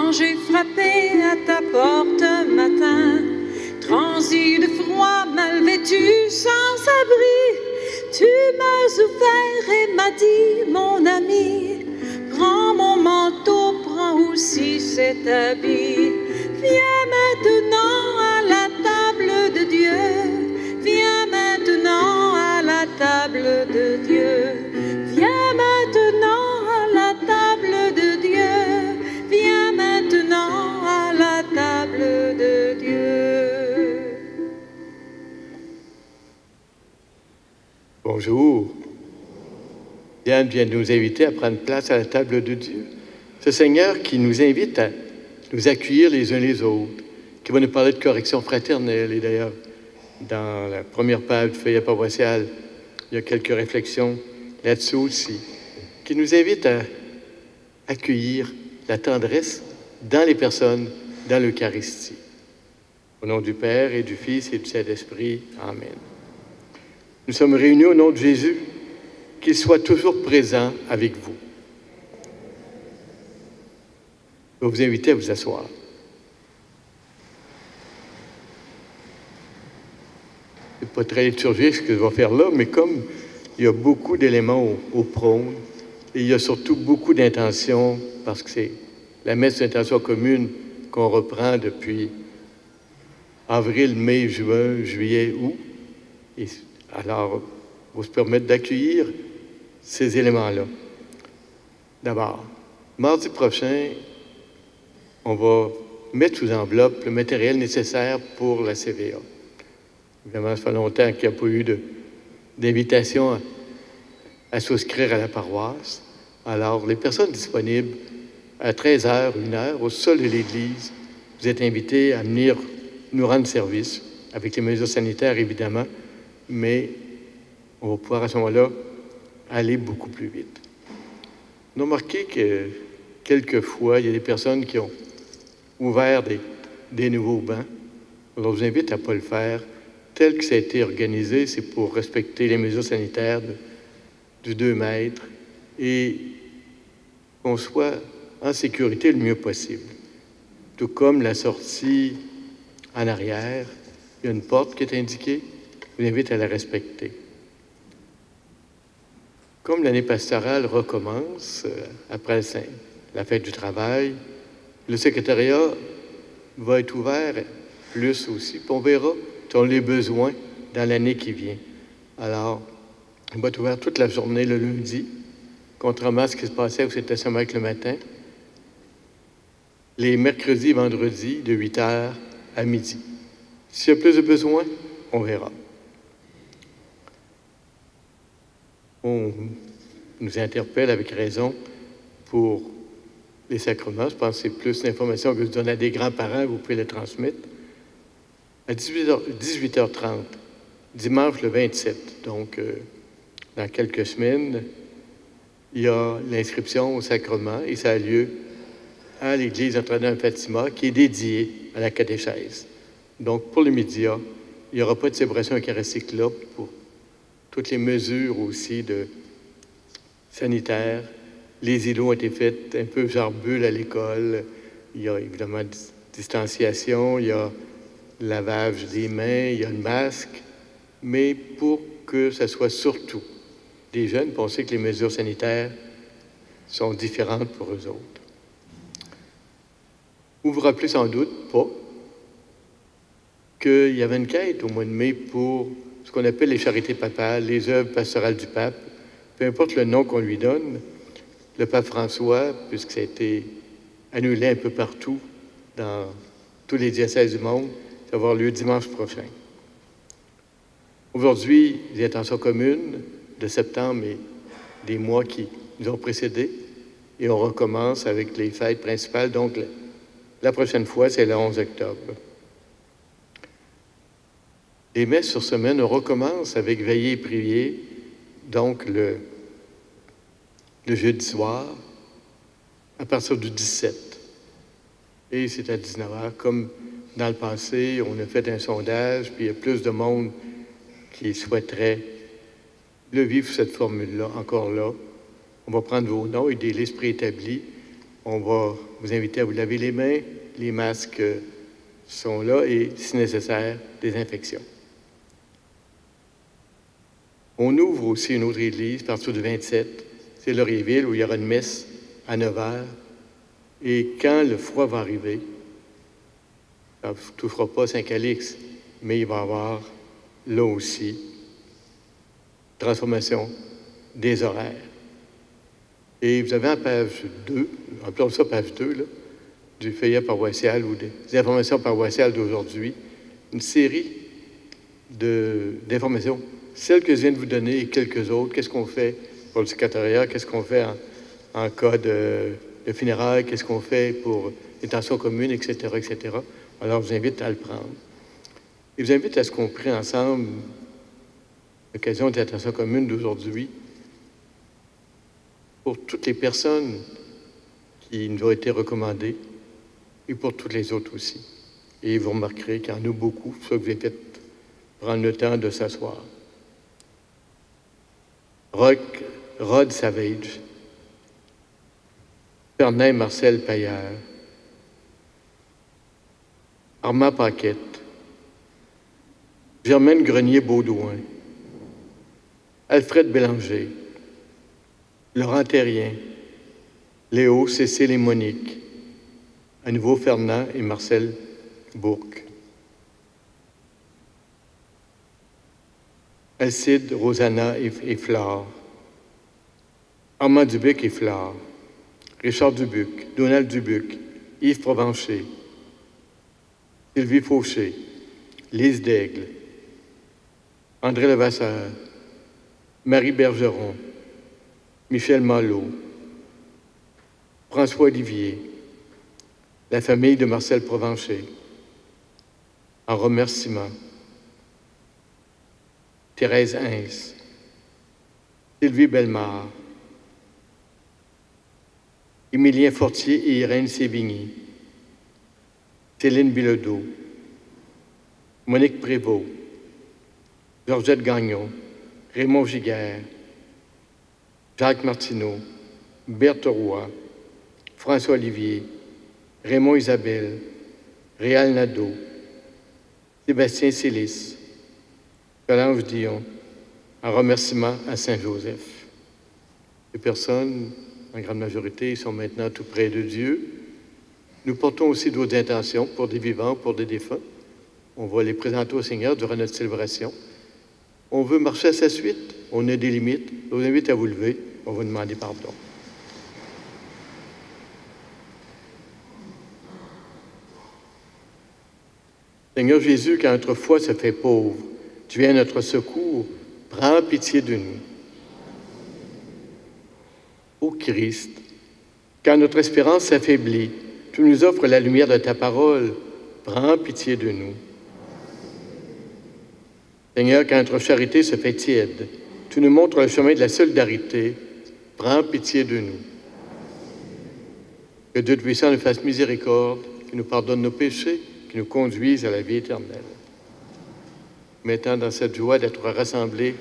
Quand j'ai frappé à ta porte un matin, transi de froid, mal vêtu, sans abri, tu m'as ouvert et m'as dit, mon ami, prends mon manteau, prends aussi cet habit. Viens maintenant à la table de Dieu, viens maintenant à la table de Dieu, viens maintenant à la table de Dieu, viens maintenant à la table de Dieu. Bonjour. Diane vient de nous inviter à prendre place à la table de Dieu. Ce Seigneur qui nous invite à nous accueillir les uns les autres, qui va nous parler de correction fraternelle. Et d'ailleurs, dans la première page du feuillet paroissial, il y a quelques réflexions là-dessus aussi, qui nous invite à accueillir la tendresse dans les personnes, dans l'Eucharistie. Au nom du Père et du Fils et du Saint-Esprit. Amen. Nous sommes réunis au nom de Jésus, qu'il soit toujours présent avec vous. Je vais vous inviter à vous asseoir. Ce n'est pas très liturgique ce que je vais faire là, mais comme il y a beaucoup d'éléments au prône, et il y a surtout beaucoup d'intentions, parce que c'est la messe d'intention commune qu'on reprend depuis avril, mai, juin, juillet, août. Et alors, il faut se permettre d'accueillir ces éléments-là. D'abord, mardi prochain, on va mettre sous enveloppe le matériel nécessaire pour la CVA. Évidemment, ça fait longtemps qu'il n'y a pas eu d'invitation à souscrire à la paroisse. Alors, les personnes disponibles, à 13h, 1h, au sol de l'église, vous êtes invités à venir nous rendre service, avec les mesures sanitaires, évidemment, mais on va pouvoir, à ce moment-là, aller beaucoup plus vite. On a remarqué que, quelquefois, il y a des personnes qui ont ouvert des nouveaux bancs. Alors, je vous invite à ne pas le faire. Tel que ça a été organisé, c'est pour respecter les mesures sanitaires du 2 mètres et qu'on soit en sécurité le mieux possible. Tout comme la sortie en arrière, il y a une porte qui est indiquée, je vous invite à la respecter. Comme l'année pastorale recommence après la fête du travail, le secrétariat va être ouvert plus aussi, puis on verra si on a les besoins dans l'année qui vient. Alors, il va être ouvert toute la journée le lundi, contrairement à ce qui se passait où c'était seulement le matin. Les mercredis et vendredis, de 8h à midi. S'il y a plus de besoins, on verra. On nous interpelle avec raison pour les sacrements. Je pense que c'est plus l'information que je donne à des grands-parents, vous pouvez les transmettre. À 18h30, dimanche le 27, donc dans quelques semaines, il y a l'inscription au sacrement et ça a lieu à l'église Notre-Dame-Fatima qui est dédiée à la catéchèse. Donc, pour le média, il n'y aura pas de célébration eucharistique là pour toutes les mesures aussi sanitaires. Les îlots ont été faits un peu genre bulle à l'école. Il y a évidemment distanciation, il y a lavage des mains, il y a le masque, mais pour que ce soit surtout des jeunes, on sait que les mesures sanitaires sont différentes pour eux autres. Vous vous rappelez sans doute pas qu'il y avait une quête au mois de mai pour ce qu'on appelle les charités papales, les œuvres pastorales du pape, peu importe le nom qu'on lui donne. Le pape François, puisque ça a été annulé un peu partout dans tous les diocèses du monde, ça va avoir lieu dimanche prochain. Aujourd'hui, les intentions communes de septembre et des mois qui nous ont précédés, et on recommence avec les fêtes principales. Donc, la prochaine fois, c'est le 11 octobre. Les messes sur semaine, on recommence avec veillée et prier, donc le jeudi soir, à partir du 17. Et c'est à 19h, comme dans le passé, on a fait un sondage, puis il y a plus de monde qui souhaiterait le vivre cette formule-là, encore là. On va prendre vos noms et des listes préétablies. On va vous inviter à vous laver les mains. Les masques sont là et, si nécessaire, désinfection. On ouvre aussi une autre église, à partir du 27, c'est Laurierville, où il y aura une messe à 9 h. Et quand le froid va arriver, ça ne touchera pas Saint-Calix, mais il va y avoir là aussi transformation des horaires. Et vous avez en page 2, appelons ça page 2, là, du feuillet paroissial ou des informations paroissiales d'aujourd'hui, une série d'informations, celles que je viens de vous donner et quelques autres. Qu'est-ce qu'on fait pour le secrétariat? Qu'est-ce qu'on fait en cas de funérailles? Qu'est-ce qu'on fait pour l'intention commune, etc., etc. Alors, je vous invite à le prendre. Et je vous invite à ce qu'on prie ensemble l'occasion de l'intention commune d'aujourd'hui pour toutes les personnes qui nous ont été recommandées et pour toutes les autres aussi. Et vous remarquerez qu'il y en a beaucoup, c'est ça que vous avez fait prendre le temps de s'asseoir. Rod Savage, Fernand Marcel Paillard, Armand Paquette, Germaine Grenier-Baudouin, Alfred Bélanger, Laurent Terrien, Léo, Cécile et Monique, à nouveau Fernand et Marcel Bourque, Alcide, Rosanna et Flore, Armand Dubuc et Flore, Richard Dubuc, Donald Dubuc, Yves Provencher, Sylvie Fauché, Lise Daigle, André Levasseur, Marie Bergeron, Michel Malo, François Olivier, la famille de Marcel Provencher, en remerciement, Thérèse Hins, Sylvie Bellemare, Émilien Fortier et Irène Sévigny, Céline Bilodeau, Monique Prévost, Georgette Gagnon, Raymond Giguère, Jacques Martineau, Berthe Roy, François Olivier, Raymond Isabelle, Réal Nadeau, Sébastien Célis, Solange Dion, en remerciement à Saint-Joseph. Les personnes, en grande majorité, sont maintenant tout près de Dieu. Nous portons aussi d'autres intentions pour des vivants, pour des défunts. On va les présenter au Seigneur durant notre célébration. On veut marcher à sa suite. On a des limites. Je vous invite à vous lever. On va vous demander pardon. Seigneur Jésus, quand notre foi se fait pauvre, tu viens à notre secours. Prends pitié de nous. Ô Christ, quand notre espérance s'affaiblit, tu nous offres la lumière de ta parole. Prends pitié de nous. Seigneur, quand notre charité se fait tiède, tu nous montres le chemin de la solidarité. Prends pitié de nous. Que Dieu Tout-Puissant nous fasse miséricorde, qu'il nous pardonne nos péchés, qu'il nous conduise à la vie éternelle. Mettant dans cette joie d'être rassemblés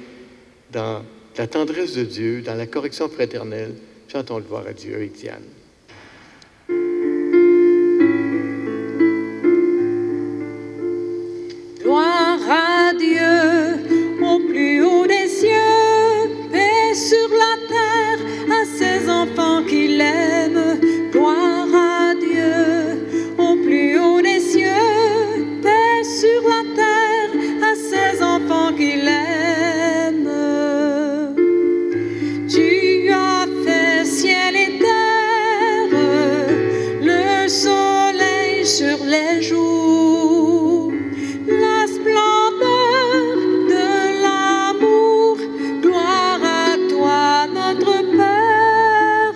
dans la tendresse de Dieu, dans la correction fraternelle, chantons le gloire à Dieu avec Diane. Gloire à Dieu, au plus haut des cieux, paix sur la terre, à ses enfants qu'il aime. Gloire à Dieu, au plus haut des cieux, paix sur la terre, à ses enfants qu'il aime. Tu as fait ciel et terre, le soleil sur les jours, la splendeur de l'amour. Gloire à toi, notre Père.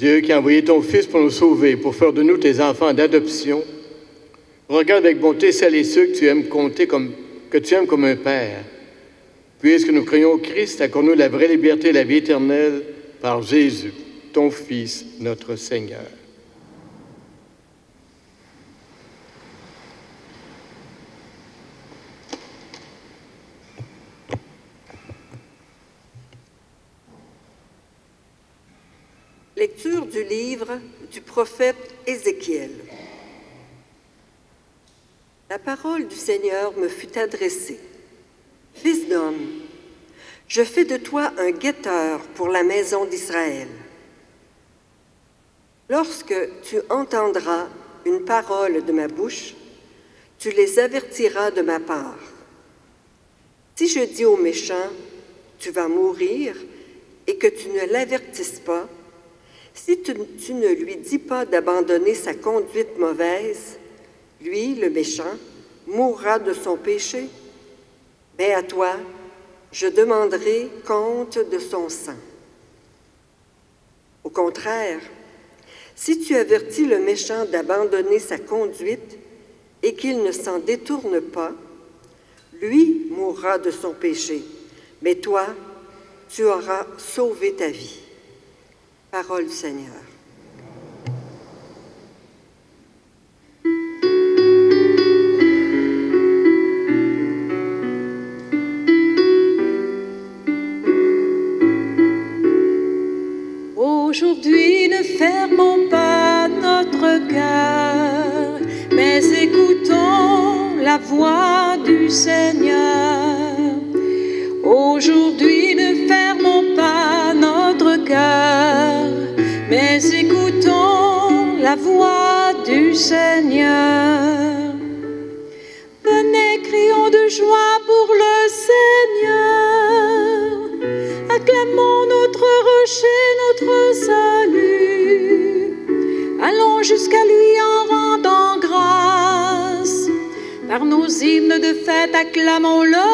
Dieu qui a envoyé ton Fils pour nous sauver, pour faire de nous tes enfants d'adoption, regarde avec bonté celles et ceux que tu aimes comme un Père. Puisque nous croyons au Christ, accorde-nous la vraie liberté et la vie éternelle par Jésus, ton Fils, notre Seigneur. Lecture du livre du prophète Ézéchiel. La parole du Seigneur me fut adressée. Fils d'homme, je fais de toi un guetteur pour la maison d'Israël. Lorsque tu entendras une parole de ma bouche, tu les avertiras de ma part. Si je dis au méchant, tu vas mourir, et que tu ne l'avertisses pas, si tu ne lui dis pas d'abandonner sa conduite mauvaise, lui, le méchant, mourra de son péché. Mais à toi, je demanderai compte de son sang. Au contraire, si tu avertis le méchant d'abandonner sa conduite et qu'il ne s'en détourne pas, lui mourra de son péché, mais toi, tu auras sauvé ta vie. Parole du Seigneur. Aujourd'hui, ne fermons pas notre cœur, mais écoutons la voix du Seigneur. Aujourd'hui, ne fermons pas notre cœur, mais écoutons la voix du Seigneur. Venez, crions de joie pour le Seigneur. Acclamons notre rocher, notre salut. Allons jusqu'à lui en rendant grâce. Par nos hymnes de fête, acclamons-le.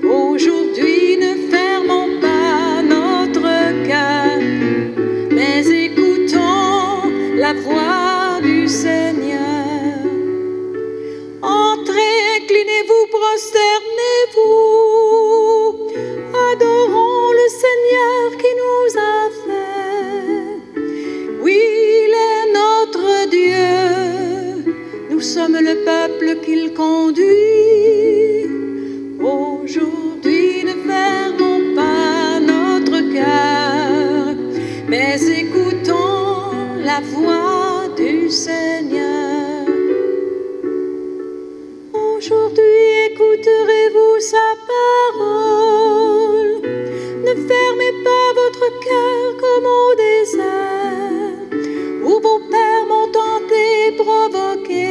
Aujourd'hui, ne fermons pas notre cœur, mais écoutons la voix du Seigneur. Entrez, inclinez-vous, prosternez-vous. Adorons le Seigneur qui nous a fait. Oui, il est notre Dieu. Nous sommes le peuple qu'il conduit. Aujourd'hui, ne fermons pas notre cœur, mais écoutons la voix du Seigneur. Aujourd'hui, écouterez-vous sa parole. Ne fermez pas votre cœur comme au désert, où vos pères m'ont tenté et provoqué,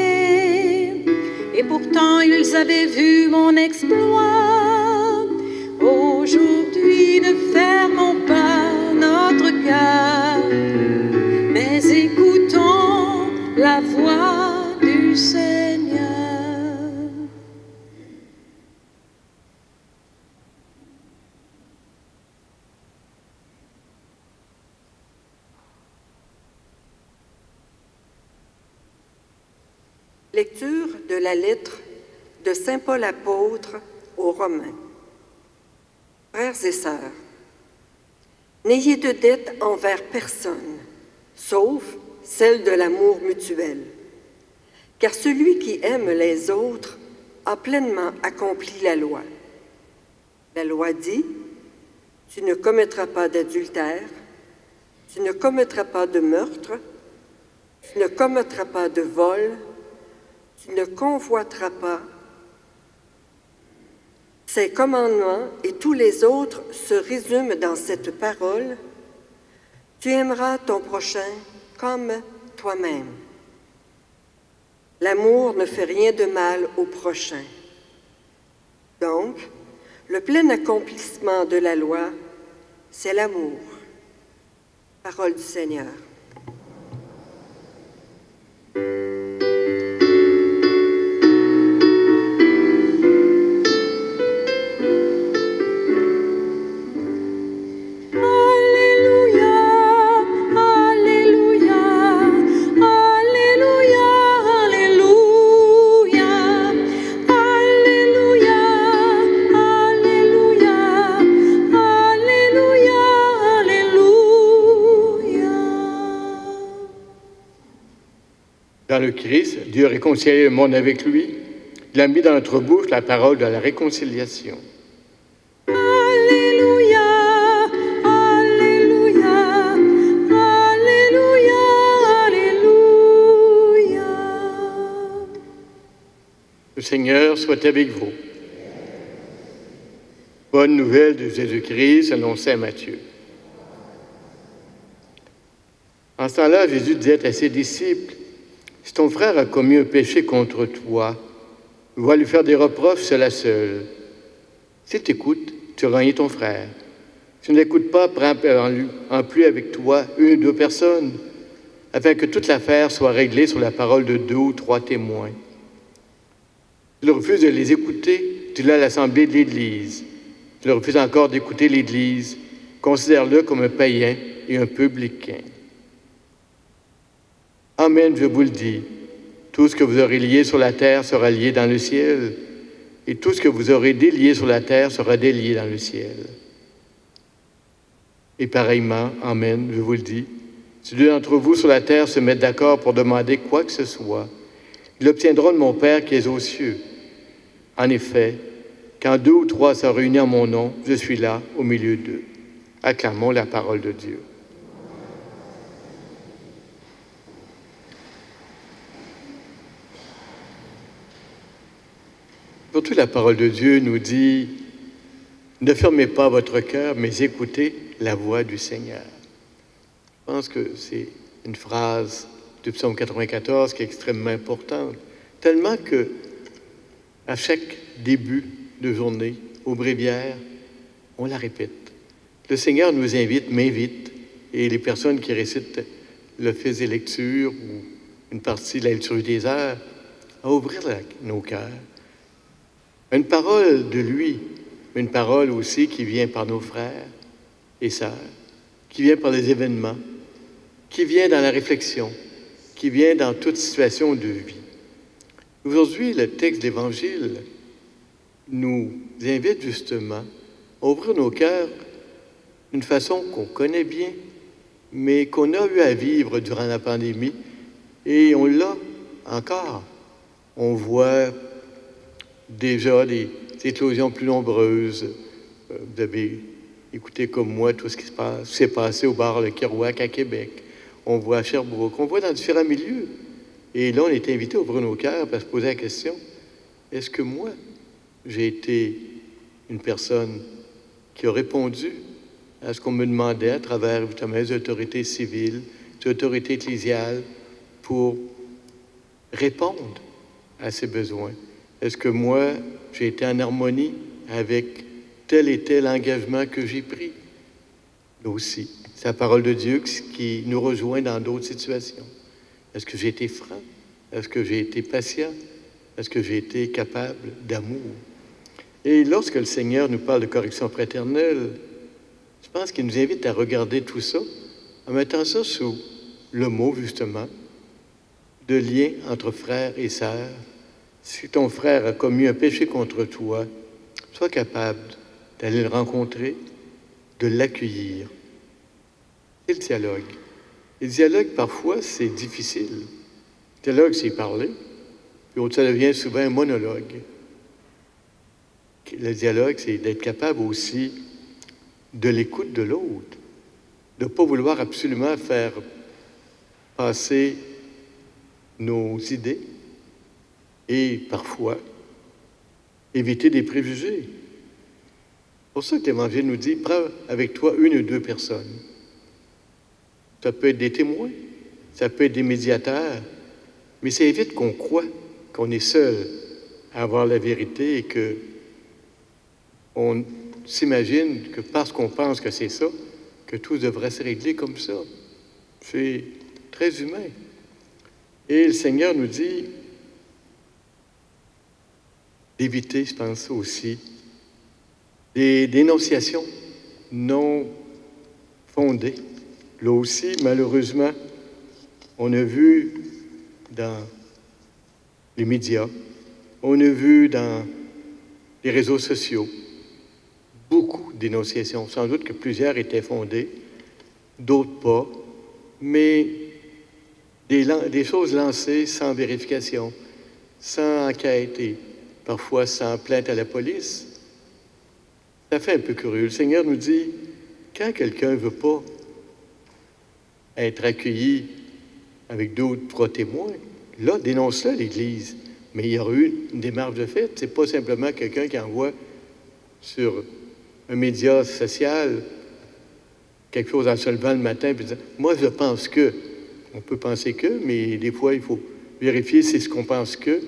et pourtant ils avaient vu mon exploit. Aujourd'hui, ne fermons pas notre cœur, mais écoutons la voix du Seigneur. Lecture de la lettre de Saint Paul apôtre aux Romains. Frères et sœurs, n'ayez de dette envers personne, sauf celle de l'amour mutuel. Car celui qui aime les autres a pleinement accompli la loi. La loi dit, tu ne commettras pas d'adultère, tu ne commettras pas de meurtre, tu ne commettras pas de vol, tu ne convoiteras pas. Ces commandements et tous les autres se résument dans cette parole. Tu aimeras ton prochain comme toi-même. L'amour ne fait rien de mal au prochain. Donc, le plein accomplissement de la loi, c'est l'amour. Parole du Seigneur. Alléluia. Dans le Christ, Dieu a réconcilié le monde avec lui. Il a mis dans notre bouche la parole de la réconciliation. Alléluia, Alléluia, Alléluia, Alléluia. Le Seigneur soit avec vous. Bonne nouvelle de Jésus-Christ selon saint Matthieu. En ce temps-là, Jésus disait à ses disciples, « Si ton frère a commis un péché contre toi, va lui faire des reproches, cela seul. S'il t'écoute, tu auras gagné ton frère. Si tu ne l'écoutes pas, prends en plus avec toi une ou deux personnes, afin que toute l'affaire soit réglée sur la parole de 2 ou 3 témoins. Si tu refuses de les écouter, dis-le à l'assemblée de l'Église. Si tu refuses encore d'écouter l'Église, considère-le comme un païen et un publicain. Amen, je vous le dis, tout ce que vous aurez lié sur la terre sera lié dans le ciel, et tout ce que vous aurez délié sur la terre sera délié dans le ciel. Et pareillement, amen, je vous le dis, si 2 d'entre vous sur la terre se mettent d'accord pour demander quoi que ce soit, ils l'obtiendront de mon Père qui est aux cieux. En effet, quand 2 ou 3 sont réunis en mon nom, je suis là au milieu d'eux. Acclamons la parole de Dieu. Surtout, la parole de Dieu nous dit « Ne fermez pas votre cœur, mais écoutez la voix du Seigneur. » Je pense que c'est une phrase du psaume 94 qui est extrêmement importante, tellement que à chaque début de journée, au bréviaire, on la répète. Le Seigneur nous invite, m'invite, et les personnes qui récitent l'office des lectures ou une partie de la liturgie des heures, à ouvrir nos cœurs. Une parole de lui, mais une parole aussi qui vient par nos frères et sœurs, qui vient par les événements, qui vient dans la réflexion, qui vient dans toute situation de vie. Aujourd'hui, le texte d'Évangile nous invite justement à ouvrir nos cœurs d'une façon qu'on connaît bien, mais qu'on a eu à vivre durant la pandémie, et on l'a encore. On voit déjà des éclosions plus nombreuses. Vous avez écouté comme moi tout ce qui s'est passé au bar Le Kerouac à Québec. On voit à Sherbrooke, on voit dans différents milieux. Et là, on est invité à ouvrir nos cœurs pour se poser la question, est-ce que moi, j'ai été une personne qui a répondu à ce qu'on me demandait à travers justement les autorités civiles, les autorités ecclésiales, pour répondre à ces besoins? Est-ce que moi, j'ai été en harmonie avec tel et tel engagement que j'ai pris? Là aussi, c'est la parole de Dieu qui nous rejoint dans d'autres situations. Est-ce que j'ai été franc? Est-ce que j'ai été patient? Est-ce que j'ai été capable d'amour? Et lorsque le Seigneur nous parle de correction fraternelle, je pense qu'il nous invite à regarder tout ça en mettant ça sous le mot, justement, de lien entre frères et sœurs. Si ton frère a commis un péché contre toi, sois capable d'aller le rencontrer, de l'accueillir. C'est le dialogue. Le dialogue, parfois, c'est difficile. Le dialogue, c'est parler, puis ça devient souvent un monologue. Le dialogue, c'est d'être capable aussi de l'écoute de l'autre, de ne pas vouloir absolument faire passer nos idées et parfois éviter des préjugés. C'est pour ça que l'Évangile nous dit, prends avec toi 1 ou 2 personnes. Ça peut être des témoins, ça peut être des médiateurs, mais ça évite qu'on croie qu'on est seul à avoir la vérité et que on s'imagine que parce qu'on pense que c'est ça, que tout devrait se régler comme ça. C'est très humain. Et le Seigneur nous dit d'éviter, je pense aussi, des dénonciations non fondées. Là aussi, malheureusement, on a vu dans les médias, on a vu dans les réseaux sociaux beaucoup de dénonciations. Sans doute que plusieurs étaient fondées, d'autres pas, mais des choses lancées sans vérification, sans enquête et parfois sans plainte à la police. Ça fait un peu curieux. Le Seigneur nous dit, quand quelqu'un ne veut pas être accueilli avec 2 ou 3 témoins, là, dénonce-le, l'Église. Mais il y aura eu une démarche de fait. Ce n'est pas simplement quelqu'un qui envoie sur un média social quelque chose en se levant le matin et disant « Moi, je pense que ». On peut penser que, mais des fois, il faut vérifier si ce qu'on pense que,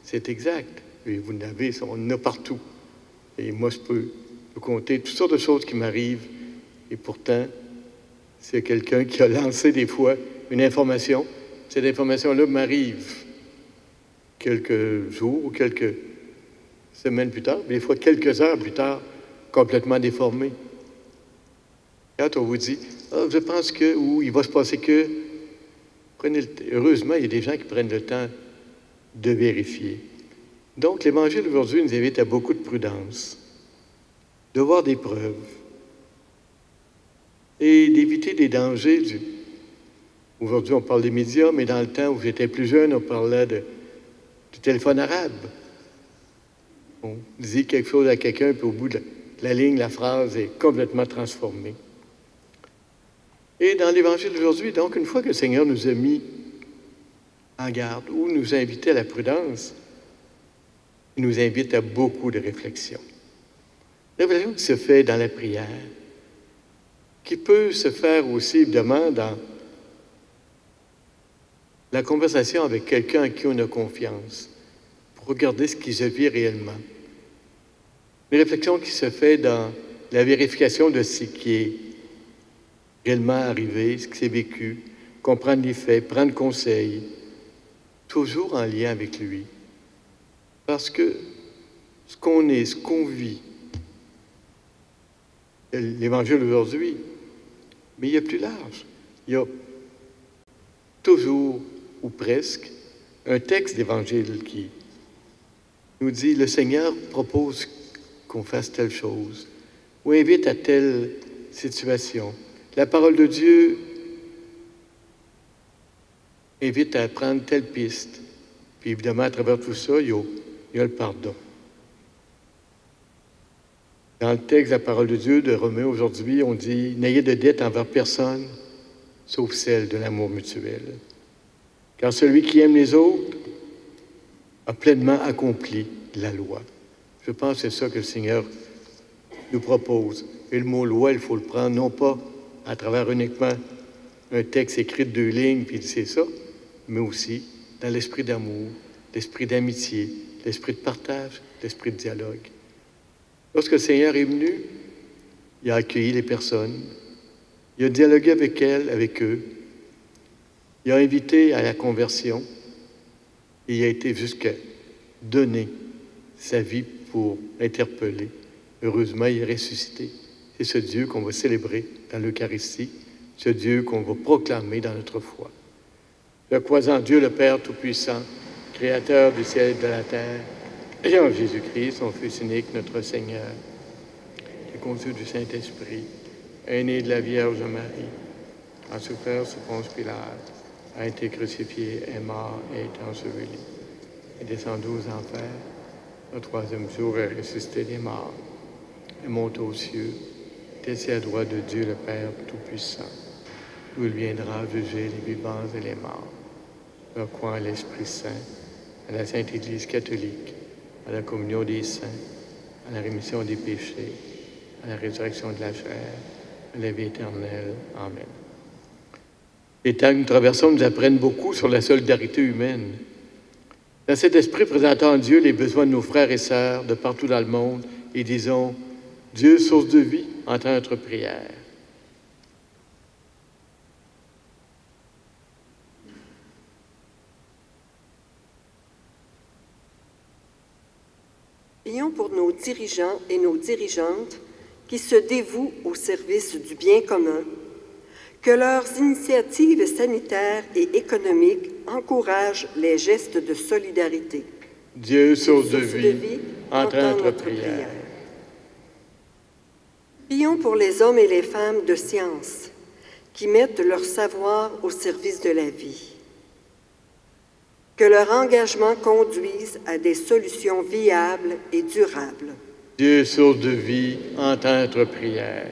c'est exact. Et vous en avez, on en a partout. Et moi, je peux compter toutes sortes de choses qui m'arrivent. Et pourtant, c'est quelqu'un qui a lancé des fois une information. Cette information-là m'arrive quelques jours ou quelques semaines plus tard, mais des fois quelques heures plus tard, complètement déformée. Quand on vous dit « Ah, je pense que » ou « Il va se passer que », heureusement, il y a des gens qui prennent le temps de vérifier. Donc, l'Évangile d'aujourd'hui nous invite à beaucoup de prudence, de voir des preuves et d'éviter des dangers. Aujourd'hui, on parle des médias, mais dans le temps où j'étais plus jeune, on parlait du téléphone arabe. On dit quelque chose à quelqu'un, puis au bout de la ligne, la phrase est complètement transformée. Et dans l'Évangile d'aujourd'hui, donc, une fois que le Seigneur nous a mis en garde ou nous a invités à la prudence, il nous invite à beaucoup de réflexion. Réflexion qui se fait dans la prière, qui peut se faire aussi, évidemment, dans la conversation avec quelqu'un à qui on a confiance, pour regarder ce qui se vit réellement. Une réflexion qui se fait dans la vérification de ce qui est réellement arrivé, ce qui s'est vécu, comprendre les faits, prendre conseil, toujours en lien avec lui. Parce que ce qu'on est, ce qu'on vit, l'Évangile d'aujourd'hui, mais il y a plus large. Il y a toujours, ou presque, un texte d'Évangile qui nous dit « Le Seigneur propose qu'on fasse telle chose » ou invite à telle situation. La parole de Dieu invite à prendre telle piste. Puis évidemment, à travers tout ça, il y a le pardon. Dans le texte de la parole de Dieu de Romains aujourd'hui, on dit « N'ayez de dette envers personne, sauf celle de l'amour mutuel. Car celui qui aime les autres a pleinement accompli la loi. » Je pense que c'est ça que le Seigneur nous propose. Et le mot « loi », il faut le prendre non pas à travers uniquement un texte écrit de 2 lignes, puis c'est ça, mais aussi dans l'esprit d'amour, l'esprit d'amitié, l'esprit de partage, l'esprit de dialogue. Lorsque le Seigneur est venu, il a accueilli les personnes, il a dialogué avec elles, avec eux, il a invité à la conversion, et il a été jusqu'à donner sa vie pour interpeller. Heureusement, il est ressuscité. C'est ce Dieu qu'on va célébrer dans l'Eucharistie, ce Dieu qu'on va proclamer dans notre foi. Je crois en Dieu le Père Tout-Puissant, Créateur du ciel et de la terre, et en Jésus-Christ, son Fils unique, notre Seigneur, qui est conçu du Saint-Esprit, est né de la Vierge Marie, a souffert sous Ponce Pilate, a été crucifié, est mort et est enseveli, est descendu aux enfers, le 3e jour est ressuscité des morts, est monté aux cieux, est assis à droite de Dieu le Père Tout-Puissant, d'où il viendra juger les vivants et les morts. Je crois à l'Esprit Saint, à la Sainte Église catholique, à la communion des saints, à la rémission des péchés, à la résurrection de la chair, à la vie éternelle. Amen. Les temps que nous traversons nous apprennent beaucoup sur la solidarité humaine. Dans cet esprit, présentons à Dieu les besoins de nos frères et sœurs de partout dans le monde et disons « Dieu, source de vie, entend notre prière. » Prions pour nos dirigeants et nos dirigeantes qui se dévouent au service du bien commun, que leurs initiatives sanitaires et économiques encouragent les gestes de solidarité. Dieu, source de vie, entend notre prière. Prions pour les hommes et les femmes de science qui mettent leur savoir au service de la vie. Que leur engagement conduise à des solutions viables et durables. Dieu, source de vie, entends notre prière.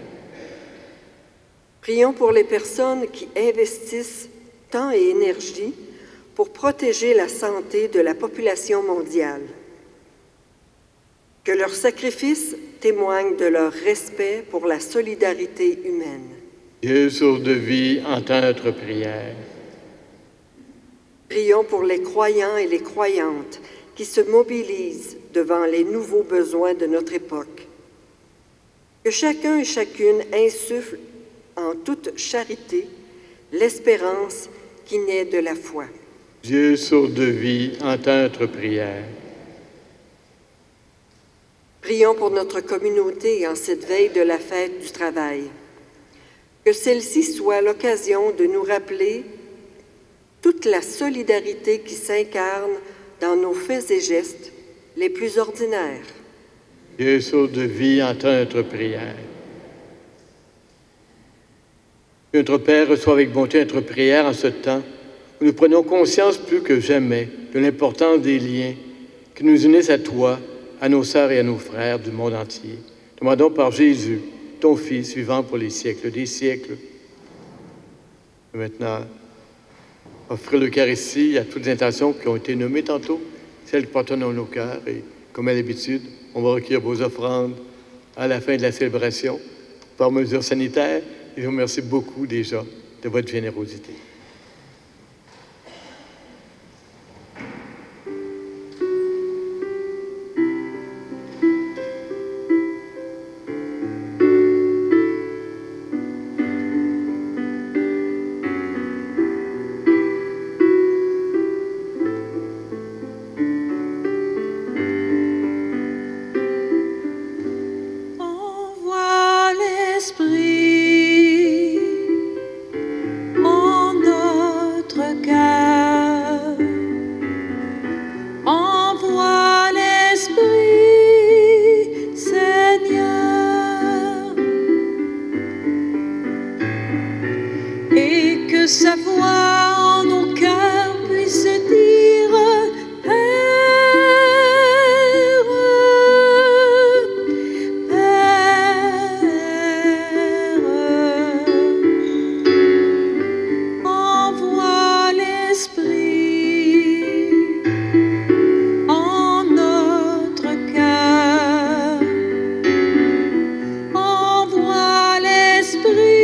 Prions pour les personnes qui investissent temps et énergie pour protéger la santé de la population mondiale. Que leurs sacrifices témoignent de leur respect pour la solidarité humaine. Dieu, source de vie, entends notre prière. Prions pour les croyants et les croyantes qui se mobilisent devant les nouveaux besoins de notre époque. Que chacun et chacune insuffle en toute charité l'espérance qui naît de la foi. Dieu, source de vie, entends notre prière. Prions pour notre communauté en cette veille de la fête du travail. Que celle-ci soit l'occasion de nous rappeler toute la solidarité qui s'incarne dans nos faits et gestes les plus ordinaires. Dieu, source de vie, entends notre prière. Que notre Père reçoive avec bonté notre prière en ce temps où nous prenons conscience plus que jamais de l'importance des liens qui nous unissent à toi, à nos sœurs et à nos frères du monde entier. Demandons par Jésus, ton Fils, vivant pour les siècles des siècles. Et maintenant, offrir l'Eucharistie à toutes les intentions qui ont été nommées tantôt, celles qui portent dans nos cœurs. Et comme à l'habitude, on va recueillir vos offrandes à la fin de la célébration par mesure sanitaire. Et je vous remercie beaucoup déjà de votre générosité. Sa voix en nos cœurs puisse dire Père, Père, envoie l'Esprit en notre cœur, envoie l'Esprit.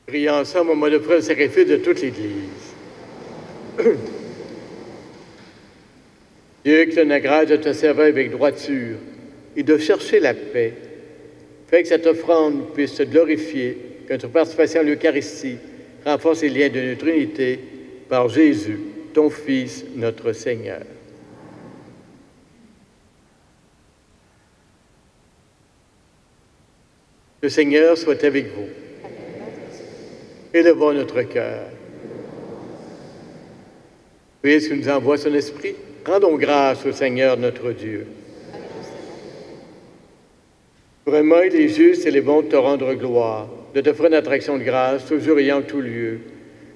Prions ensemble au moment de le sacrifice de toute l'Église. Dieu, qui donne la grâce de te servir avec droiture et de chercher la paix, fais que cette offrande puisse te glorifier, que notre participation à l'Eucharistie renforce les liens de notre unité par Jésus, ton Fils, notre Seigneur. Le Seigneur soit avec vous. Élevons notre cœur. Puisqu'il nous envoie son Esprit, rendons grâce au Seigneur notre Dieu. Vraiment, il est juste et il est bon de te rendre gloire, de te faire notre action de grâce, toujours et en tout lieu.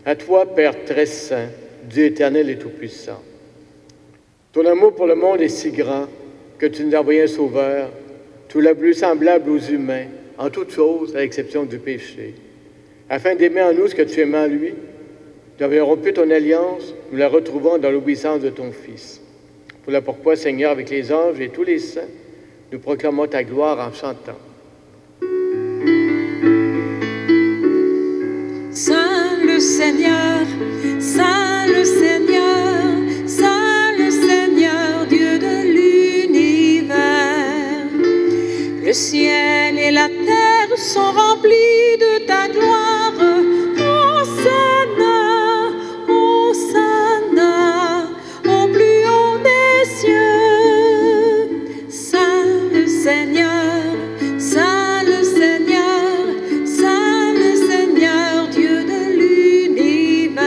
À toi, Père très saint, Dieu éternel et tout-puissant. Ton amour pour le monde est si grand que tu nous as envoyé un Sauveur, tout l'as voulu semblable aux humains, en toutes choses, à l'exception du péché. Afin d'aimer en nous ce que tu aimes en lui, nous avons rompu ton alliance, nous la retrouvons dans l'obéissance de ton Fils. Voilà pourquoi, Seigneur, avec les anges et tous les saints, nous proclamons ta gloire en chantant. Saint le Seigneur, Saint le Seigneur, Saint le Seigneur, Dieu de l'univers. Le ciel et la terre sont remplis de ta gloire. Hosanna, Hosanna, au plus haut des cieux. Saint le Seigneur, Saint le Seigneur, Saint le Seigneur, Dieu de l'univers.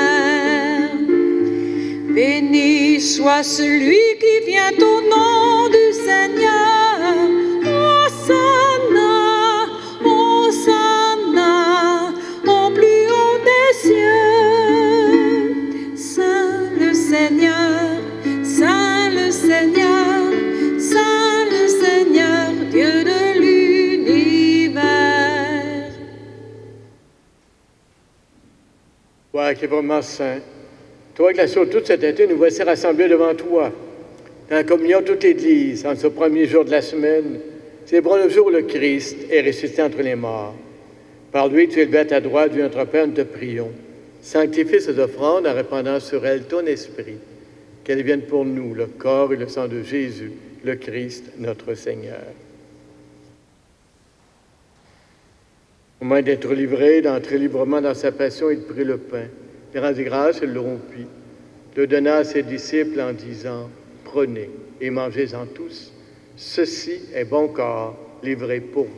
Béni soit celui qui vient au nom du Seigneur. Hosanna, Hosanna. Père qui est vraiment saint, toi qui l'as sur toute cette été, nous voici rassemblés devant toi, dans la communion de toute l'Église, en ce premier jour de la semaine, célébrons le jour où le Christ est ressuscité entre les morts. Par lui, tu es élevé à ta droite, Dieu notre Père, nous te prions. Sanctifie ces offrandes en répandant sur elles ton esprit, qu'elles viennent pour nous, le corps et le sang de Jésus, le Christ, notre Seigneur. Au moment d'être livré, d'entrer librement dans sa passion, il prit le pain. Il rendit grâce et le rompit. Le donna à ses disciples en disant, « Prenez et mangez-en tous. Ceci est bon corps livré pour vous. »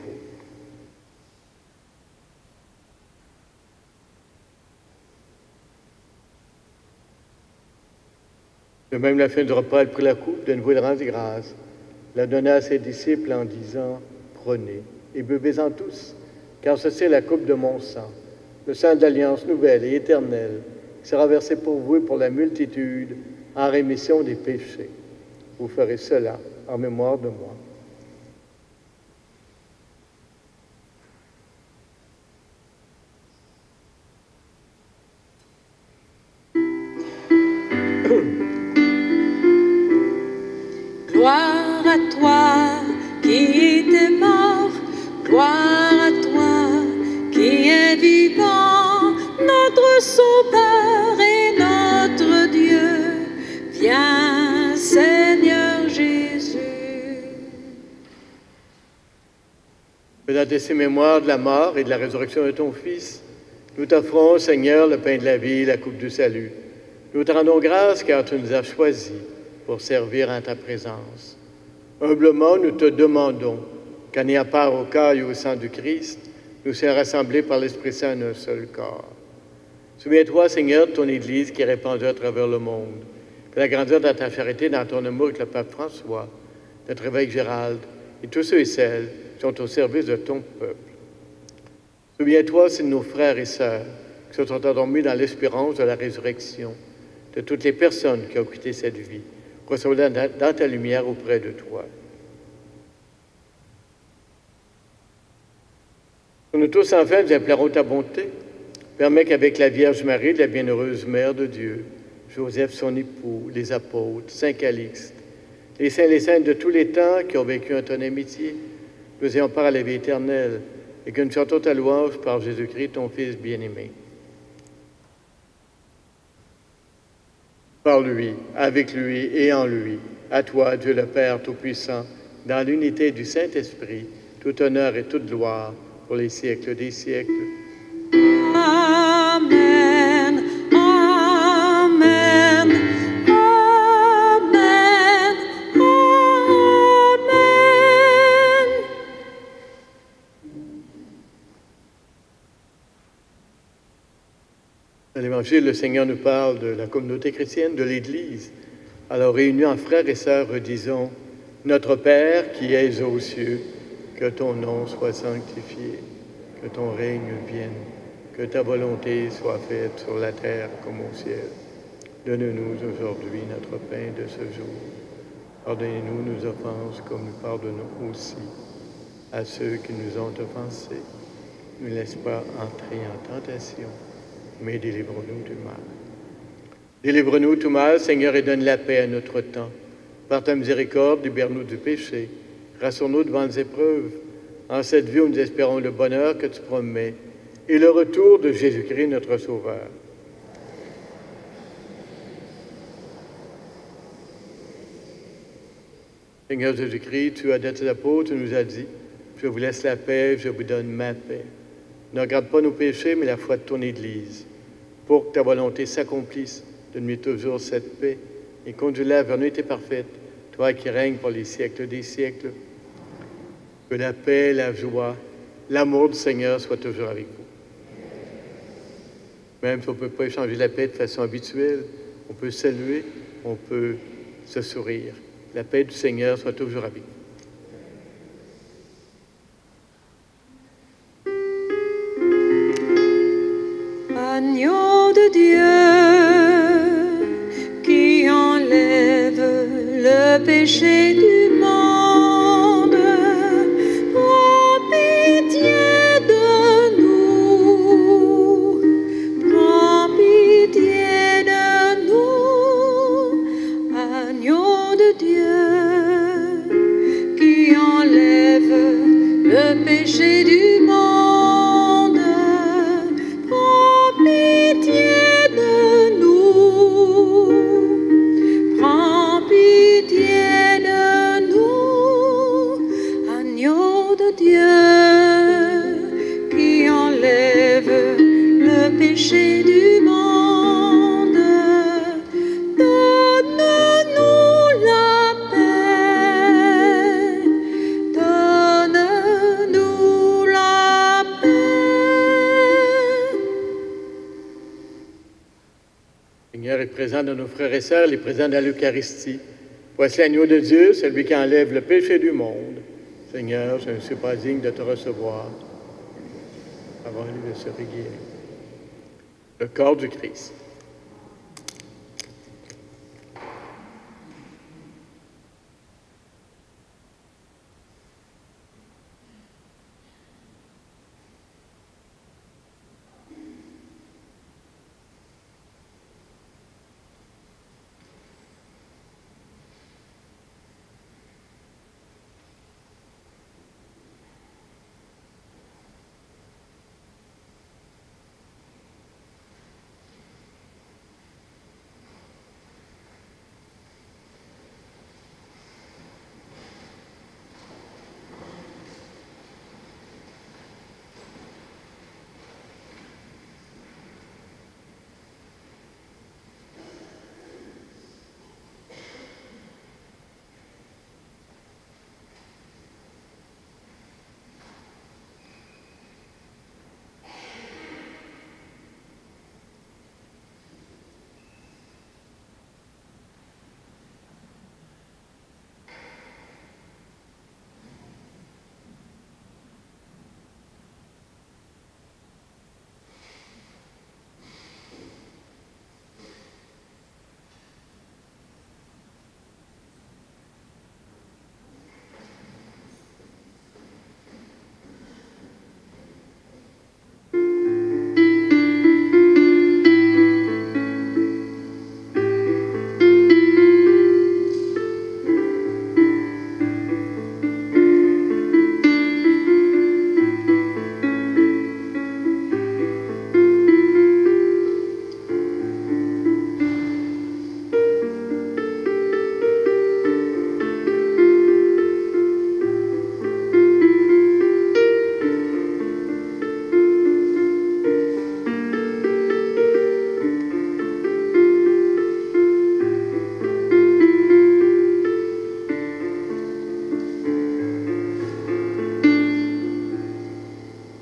De même, la fin du repas, elle prit la coupe, de nouveau il rendit grâce, la donna à ses disciples en disant, « Prenez et buvez-en tous, car ceci est la coupe de mon sang, le sang de l'alliance nouvelle et éternelle, qui sera versé pour vous et pour la multitude en rémission des péchés. Vous ferez cela en mémoire de moi. » Gloire à toi qui étais mort, gloire à toi qui es vivant, notre Sauveur et notre Dieu. Viens, Seigneur Jésus. Dans ces mémoires de la mort et de la résurrection de ton Fils, nous t'offrons, Seigneur, le pain de la vie, la coupe du salut. Nous te rendons grâce car tu nous as choisis pour servir en ta présence. Humblement, nous te demandons qu'en ayant part au corps et au sang du Christ, nous soyons rassemblés par l'Esprit Saint en un seul corps. Souviens-toi, Seigneur, de ton Église qui est répandue à travers le monde. Fais-la grandir dans ta charité, dans ton amour avec le pape François, notre évêque Gérald et tous ceux et celles qui sont au service de ton peuple. Souviens-toi aussi de nos frères et sœurs qui sont endormis dans l'espérance de la résurrection, de toutes les personnes qui ont quitté cette vie. Reçois-les dans ta lumière auprès de toi. Pour nous tous, enfin, nous implorons ta bonté. Permets qu'avec la Vierge Marie, la bienheureuse Mère de Dieu, Joseph, son époux, les apôtres, Saint Calixte, les saints et les saintes de tous les temps qui ont vécu en ton amitié, nous ayons part à la vie éternelle et que nous chantons ta louange par Jésus-Christ, ton Fils bien-aimé. Par lui, avec lui et en lui, à toi, Dieu le Père Tout-Puissant, dans l'unité du Saint-Esprit, tout honneur et toute gloire pour les siècles des siècles. Amen, amen, amen, amen. Dans l'Évangile, le Seigneur nous parle de la communauté chrétienne, de l'Église. Alors, réunis en frères et sœurs, redisons, « Notre Père qui es aux cieux, que ton nom soit sanctifié, que ton règne vienne, que ta volonté soit faite sur la terre comme au ciel. Donne-nous aujourd'hui notre pain de ce jour. Pardonnez-nous nos offenses comme nous pardonnons aussi à ceux qui nous ont offensés. Ne laisse pas entrer en tentation, mais délivre-nous du mal. Délivre-nous tout mal, Seigneur, et donne la paix à notre temps. Par ta miséricorde, libère-nous du péché. Rassure-nous devant les épreuves. En cette vie où nous espérons le bonheur que tu promets et le retour de Jésus-Christ, notre Sauveur. Seigneur Jésus-Christ, tu as dit à tes apôtres, tu nous as dit, je vous laisse la paix, je vous donne ma paix. Ne regarde pas nos péchés, mais la foi de ton Église, pour que ta volonté s'accomplisse. Donne-lui toujours cette paix et conduis-la vers l'unité parfaite, toi qui règnes pour les siècles des siècles. Que la paix, la joie, l'amour du Seigneur soient toujours avec vous. Même si on ne peut pas échanger la paix de façon habituelle, on peut saluer, on peut se sourire. La paix du Seigneur soit toujours avec vous. Agneau de Dieu qui enlève le péché du monde, prends pitié de nous, prends pitié de Dieu qui enlève le péché du monde. Donne-nous la paix, donne-nous la paix. Le Seigneur est présent dans nos frères et sœurs, il est présent dans l'Eucharistie. Voici l'agneau de Dieu, celui qui enlève le péché du monde. Seigneur, je ne suis pas digne de te recevoir. Avant lui de se réguérir. Le corps du Christ.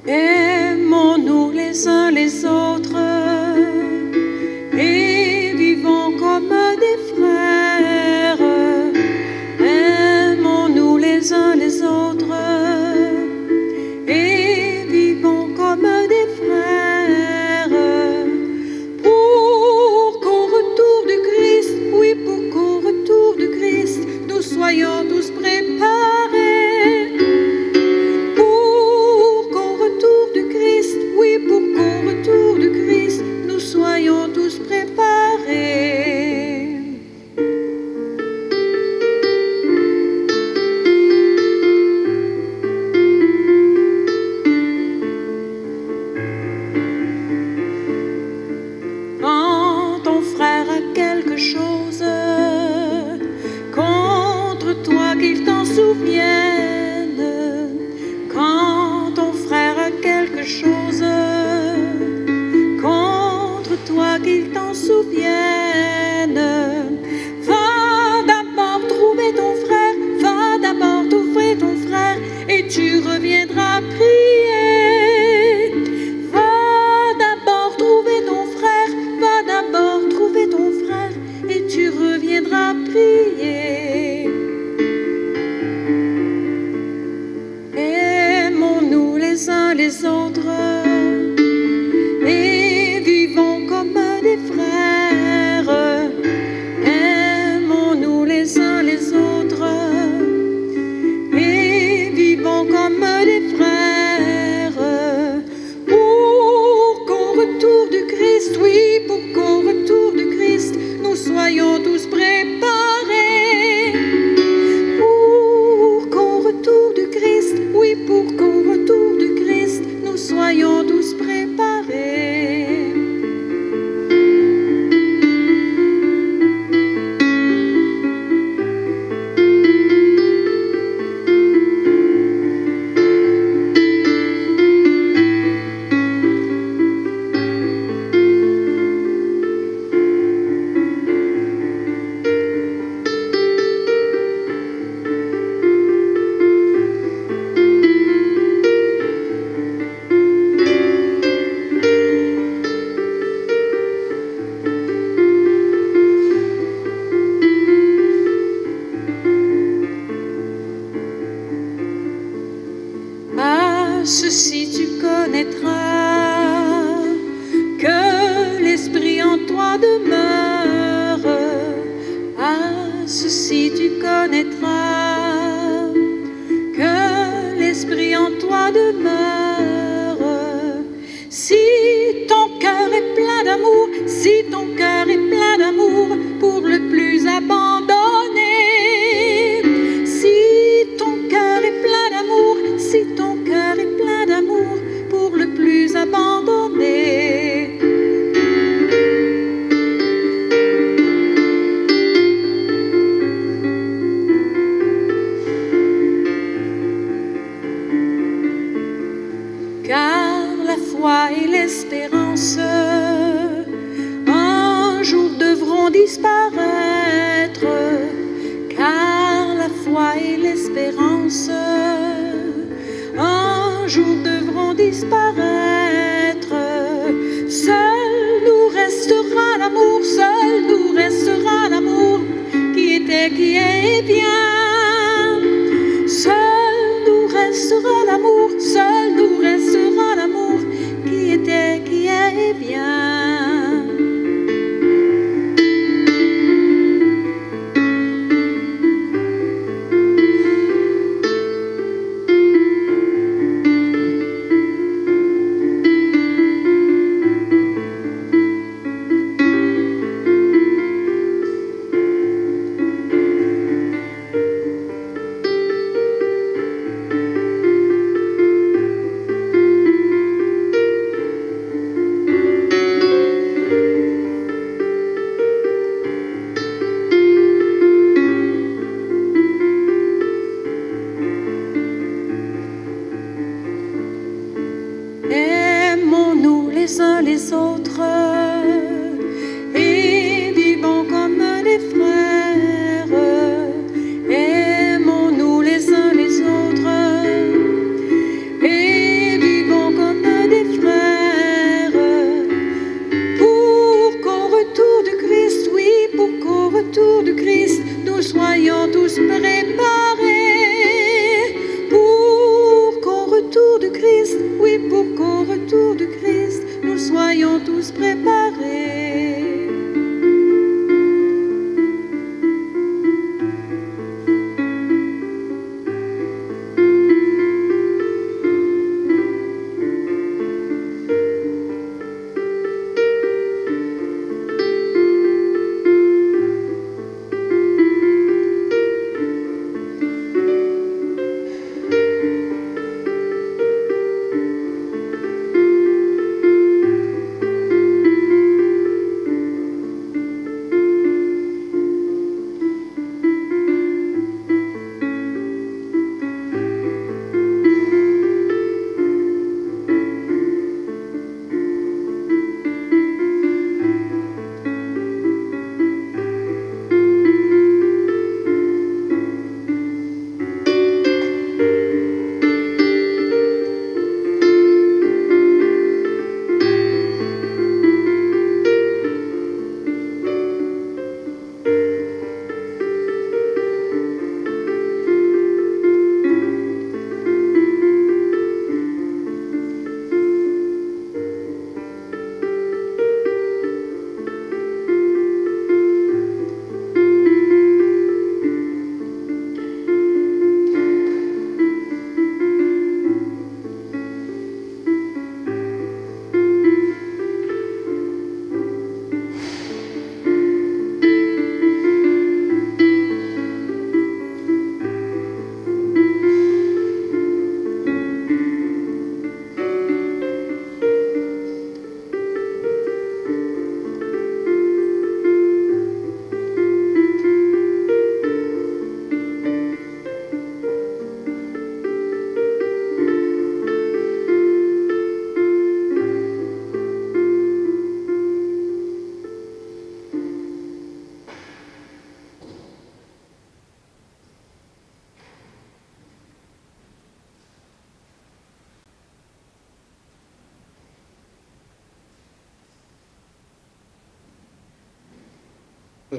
Aimons-nous les uns les autres et vivons comme des frères. Aimons-nous les uns les autres et vivons comme des frères. Pour qu'au retour du Christ, oui, pour qu'au retour du Christ, nous soyons tous préparés. Pour qu'au retour du Christ, nous soyons tous préparés. Quand ton frère a quelque chose contre toi, qu'il t'en souvienne. Quand ton frère a quelque chose toi qu'il t'en souvienne. Va d'abord trouver ton frère, va d'abord trouver ton frère et tu reviendras prier. Va d'abord trouver ton frère, va d'abord trouver ton frère et tu reviendras prier. Aimons-nous les uns les autres et vivons comme des frères. Aimons-nous les uns les autres et vivons comme des frères. Pour qu'au retour du Christ, oui, pour qu'au retour du Christ, nous soyons tous préparés. Pour qu'au retour du Christ, oui, pour qu'au retour du Christ, nous soyons tous préparés. ceci tu connaîtras que l'Esprit en toi demeure. À ceci tu connaîtras que l'Esprit en toi demeure. Si ton cœur est plein d'amour, si ton cœur est plein d'amour pour le plus abandonné, si ton cœur est plein d'amour, si ton cœur est plein d'amour pour le plus abandonné. Car la foi et l'espérance un jour devront disparaître. Car la foi et l'espérance un jour devront disparaître. Seul nous restera l'amour, seul nous restera l'amour qui était, qui est et bien. Seul nous restera l'amour, seul nous restera l'amour qui était, qui est et bien. Aimons-nous les uns les autres et vivons comme des frères. Aimons-nous les uns les autres et vivons comme des frères. Pour qu'au retour de Christ, oui, pour qu'au retour de Christ, nous soyons tous préparés. Pour qu'au retour de Christ, oui, pour qu'au retour de Christ, nous soyons tous préparés.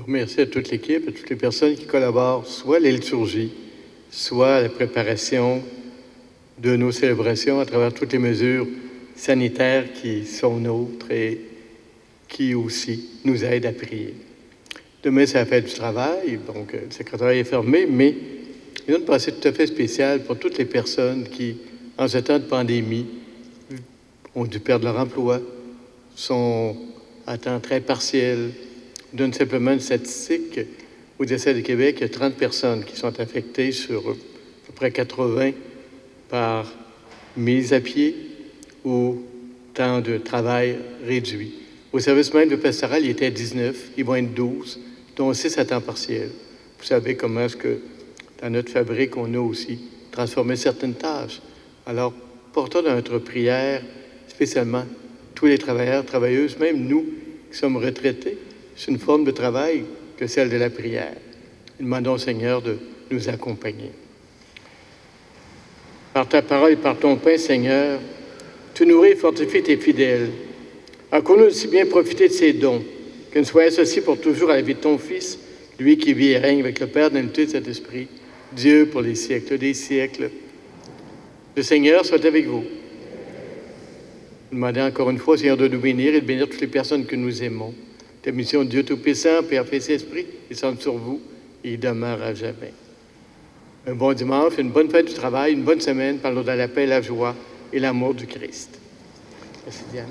Merci à toute l'équipe, à toutes les personnes qui collaborent, soit à la liturgie, soit à la préparation de nos célébrations à travers toutes les mesures sanitaires qui sont nôtres et qui aussi nous aident à prier. Demain, c'est la fête du travail, donc le secrétariat est fermé, mais il y a une pensée tout à fait spéciale pour toutes les personnes qui, en ce temps de pandémie, ont dû perdre leur emploi, sont à temps très partiel. Je donne simplement une statistique. Au diocèse de Québec, il y a 30 personnes qui sont affectées sur à peu près 80 par mise à pied ou temps de travail réduit. Au service même de pastoral, il était 19, ils vont être 12, dont 6 à temps partiel. Vous savez comment est-ce que dans notre fabrique, on a aussi transformé certaines tâches. Alors, portons dans notre prière, spécialement tous les travailleurs, travailleuses, même nous qui sommes retraités, c'est une forme de travail que celle de la prière. Nous demandons au Seigneur de nous accompagner. Par ta parole et par ton pain, Seigneur, tu nourris et fortifies tes fidèles. Accorde-nous aussi bien profiter de ces dons, que nous soyons associés pour toujours à la vie de ton Fils, lui qui vit et règne avec le Père dans l'unité de cet Esprit, Dieu pour les siècles des siècles. Le Seigneur soit avec vous. Nous demandons encore une fois, Seigneur, de nous bénir et de bénir toutes les personnes que nous aimons. Ta mission de Dieu Tout-Puissant, Père, Fils et Esprit, descende sur vous et il demeure à jamais. Un bon dimanche, une bonne fête du travail, une bonne semaine, par l'ordre de la paix, la joie et l'amour du Christ. Merci, Diane.